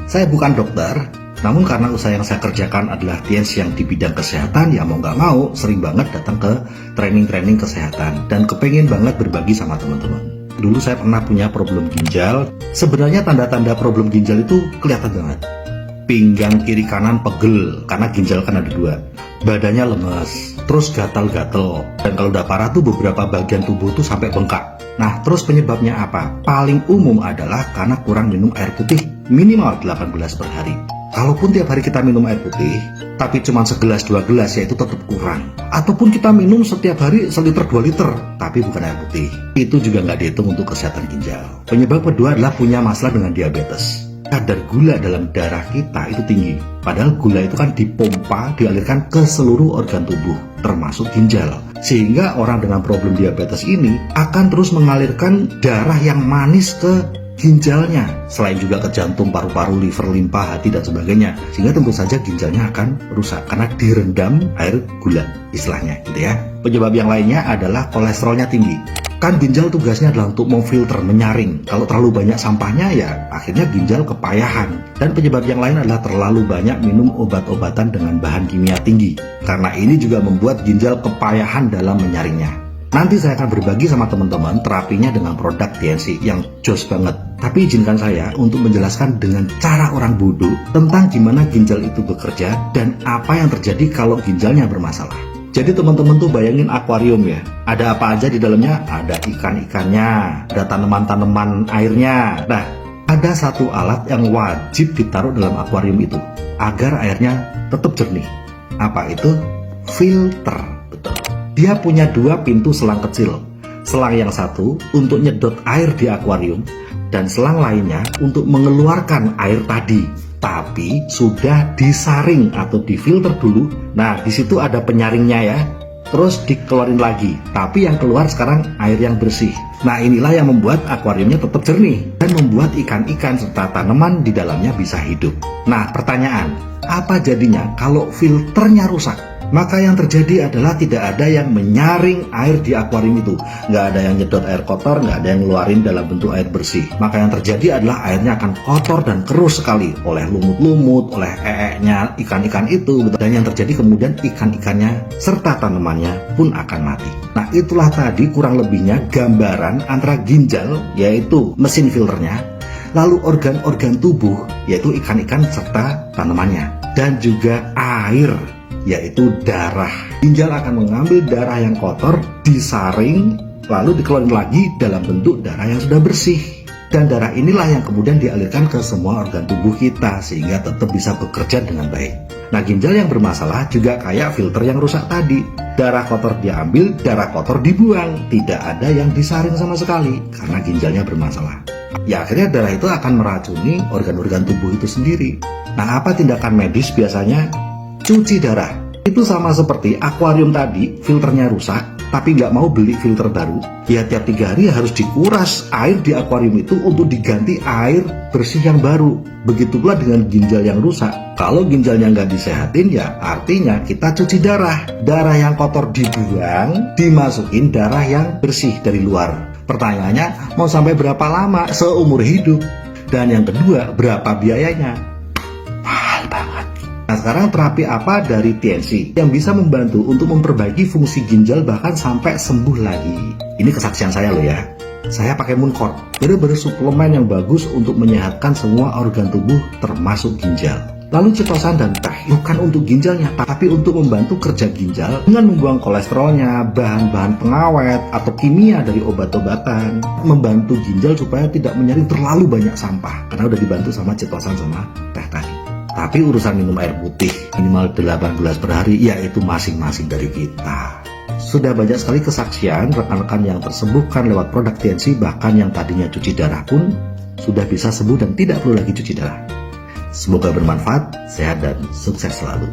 Saya bukan dokter, namun karena usaha yang saya kerjakan adalah TNC yang di bidang kesehatan, ya mau nggak mau sering banget datang ke training-training kesehatan dan kepengen banget berbagi sama teman-teman. Dulu saya pernah punya problem ginjal. Sebenarnya tanda-tanda problem ginjal itu kelihatan banget. Pinggang kiri kanan pegel, karena ginjal kan ada dua. Badannya lemes, terus gatal-gatal. Dan kalau udah parah tuh beberapa bagian tubuh tuh sampai bengkak. Nah, terus penyebabnya apa? Paling umum adalah karena kurang minum air putih minimal 8 gelas per hari. Kalaupun tiap hari kita minum air putih, tapi cuma segelas 2 gelas, ya itu tetap kurang. Ataupun kita minum setiap hari 1 liter 2 liter, tapi bukan air putih. Itu juga nggak dihitung untuk kesehatan ginjal. Penyebab kedua adalah punya masalah dengan diabetes. Kadar gula dalam darah kita itu tinggi. Padahal gula itu kan dipompa, dialirkan ke seluruh organ tubuh, termasuk ginjal. Sehingga orang dengan problem diabetes ini akan terus mengalirkan darah yang manis ke ginjalnya, selain juga ke jantung, paru-paru, liver, limpa, hati, dan sebagainya. Sehingga tentu saja ginjalnya akan rusak karena direndam air gula, istilahnya gitu ya. Penyebab yang lainnya adalah kolesterolnya tinggi. Kan ginjal tugasnya adalah untuk memfilter, menyaring. Kalau terlalu banyak sampahnya, ya akhirnya ginjal kepayahan. Dan penyebab yang lain adalah terlalu banyak minum obat-obatan dengan bahan kimia tinggi. Karena ini juga membuat ginjal kepayahan dalam menyaringnya. Nanti saya akan berbagi sama teman-teman terapinya dengan produk TNC yang jos banget. Tapi izinkan saya untuk menjelaskan dengan cara orang bodoh tentang gimana ginjal itu bekerja dan apa yang terjadi kalau ginjalnya bermasalah. Jadi teman-teman tuh bayangin akuarium ya. Ada apa aja di dalamnya? Ada ikan-ikannya, ada tanaman-tanaman airnya. Nah, ada satu alat yang wajib ditaruh dalam akuarium itu agar airnya tetap jernih. Apa itu? Filter. Betul. Dia punya 2 pintu selang kecil. Selang yang satu untuk nyedot air di akuarium, dan selang lainnya untuk mengeluarkan air tadi. Tapi sudah disaring atau difilter dulu. Nah, di situ ada penyaringnya ya. Terus dikeluarin lagi. Tapi yang keluar sekarang air yang bersih. Nah, inilah yang membuat akuariumnya tetap jernih dan membuat ikan-ikan serta tanaman di dalamnya bisa hidup. Nah, pertanyaan, apa jadinya kalau filternya rusak? Maka yang terjadi adalah tidak ada yang menyaring air di akuarium itu. Nggak ada yang nyedot air kotor, nggak ada yang ngeluarin dalam bentuk air bersih. Maka yang terjadi adalah airnya akan kotor dan keruh sekali oleh lumut-lumut, oleh ee-nya ikan-ikan itu. Dan yang terjadi kemudian ikan-ikannya serta tanamannya pun akan mati. Nah, itulah tadi kurang lebihnya gambaran antara ginjal, yaitu mesin filternya, lalu organ-organ tubuh, yaitu ikan-ikan serta tanamannya, dan juga air, yaitu darah. Ginjal akan mengambil darah yang kotor, disaring, lalu dikeluarkan lagi dalam bentuk darah yang sudah bersih. Dan darah inilah yang kemudian dialirkan ke semua organ tubuh kita, sehingga tetap bisa bekerja dengan baik. Nah, ginjal yang bermasalah juga kayak filter yang rusak tadi. Darah kotor diambil, darah kotor dibuang. Tidak ada yang disaring sama sekali, karena ginjalnya bermasalah. Ya, akhirnya darah itu akan meracuni organ-organ tubuh itu sendiri. Nah, apa tindakan medis biasanya? Cuci darah. Itu sama seperti akuarium tadi, filternya rusak, tapi nggak mau beli filter baru. Ya tiap 3 hari harus dikuras air di akuarium itu untuk diganti air bersih yang baru. Begitu pula dengan ginjal yang rusak. Kalau ginjalnya nggak disehatin, ya artinya kita cuci darah. Darah yang kotor dibuang, dimasukin darah yang bersih dari luar. Pertanyaannya, mau sampai berapa lama? Seumur hidup. Dan yang kedua, berapa biayanya? Mahal banget. Nah, sekarang terapi apa dari TNC yang bisa membantu untuk memperbaiki fungsi ginjal bahkan sampai sembuh lagi? Ini kesaksian saya loh ya. Saya pakai Mooncord, bener-bener suplemen yang bagus untuk menyehatkan semua organ tubuh termasuk ginjal. Lalu citosan dan teh bukan untuk ginjalnya, tapi untuk membantu kerja ginjal dengan membuang kolesterolnya, bahan-bahan pengawet atau kimia dari obat-obatan, membantu ginjal supaya tidak menyaring terlalu banyak sampah karena udah dibantu sama citosan sama teh tadi. Tapi urusan minum air putih minimal 8 gelas per hari, ya itu masing-masing dari kita. Sudah banyak sekali kesaksian rekan-rekan yang tersembuhkan lewat produk TNC, bahkan yang tadinya cuci darah pun sudah bisa sembuh dan tidak perlu lagi cuci darah. Semoga bermanfaat, sehat dan sukses selalu.